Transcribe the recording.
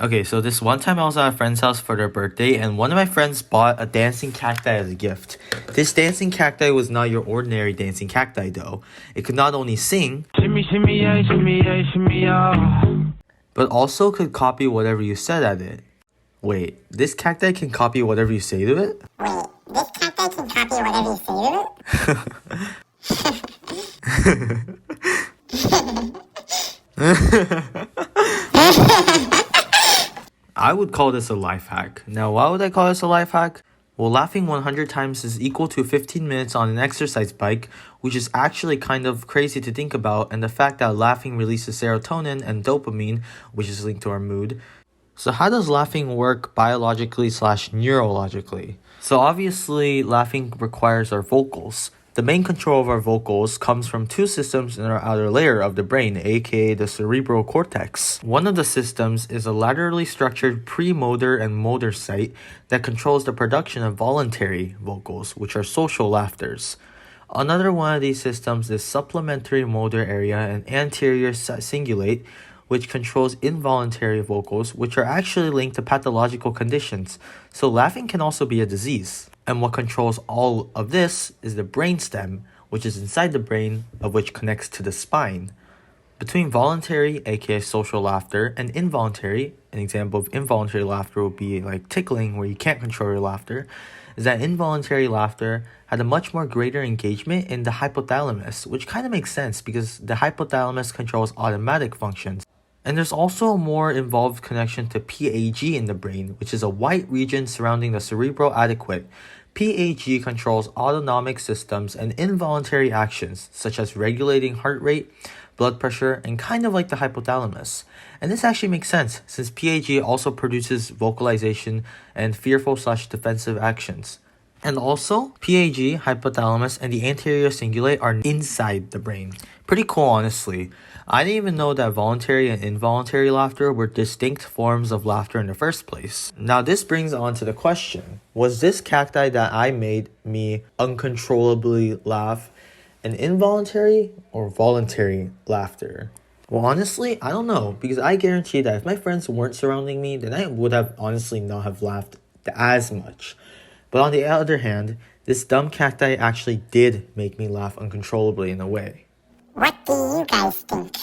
Okay, so this one time I was at a friend's house for their birthday, and one of my friends bought a dancing cacti as a gift. This dancing cacti was not your ordinary dancing cacti, though. It could not only sing, Shimmy, shimmy, yeah, shimmy, yeah, shimmy, yeah. but also could copy whatever you said at it. Wait, this cacti can copy whatever you say to it? Wait, this cacti can copy whatever you say to it? I would call this a life hack. Now, why would I call this a life hack? Well, laughing 100 times is equal to 15 minutes on an exercise bike, which is actually kind of crazy to think about, and the fact that laughing releases serotonin and dopamine, which is linked to our mood. So how does laughing work biologically/neurologically? So obviously, laughing requires our vocals. The main control of our vocals comes from two systems in our outer layer of the brain, aka the cerebral cortex. One of the systems is a laterally structured premotor and motor site that controls the production of voluntary vocals, which are social laughters. Another one of these systems is supplementary motor area and anterior cingulate, which controls involuntary vocals, which are actually linked to pathological conditions. So laughing can also be a disease. And what controls all of this is the brainstem, which is inside the brain, of which connects to the spine. Between voluntary, aka social laughter, and involuntary, an example of involuntary laughter would be like tickling, where you can't control your laughter, is that involuntary laughter had a much more greater engagement in the hypothalamus, which kind of makes sense because the hypothalamus controls automatic functions. And there's also a more involved connection to PAG in the brain, which is a white region surrounding the cerebral adequate. PAG controls autonomic systems and involuntary actions, such as regulating heart rate, blood pressure, and kind of like the hypothalamus. And this actually makes sense, since PAG also produces vocalization and fearful/defensive actions. And also, PAG, hypothalamus, and the anterior cingulate are inside the brain. Pretty cool, honestly. I didn't even know that voluntary and involuntary laughter were distinct forms of laughter in the first place. Now this brings on to the question, was this cacti that I made me uncontrollably laugh an involuntary or voluntary laughter? Well, honestly, I don't know, because I guarantee that if my friends weren't surrounding me, then I would have honestly not have laughed as much. But on the other hand, this dumb cacti actually did make me laugh uncontrollably in a way. What do you guys think?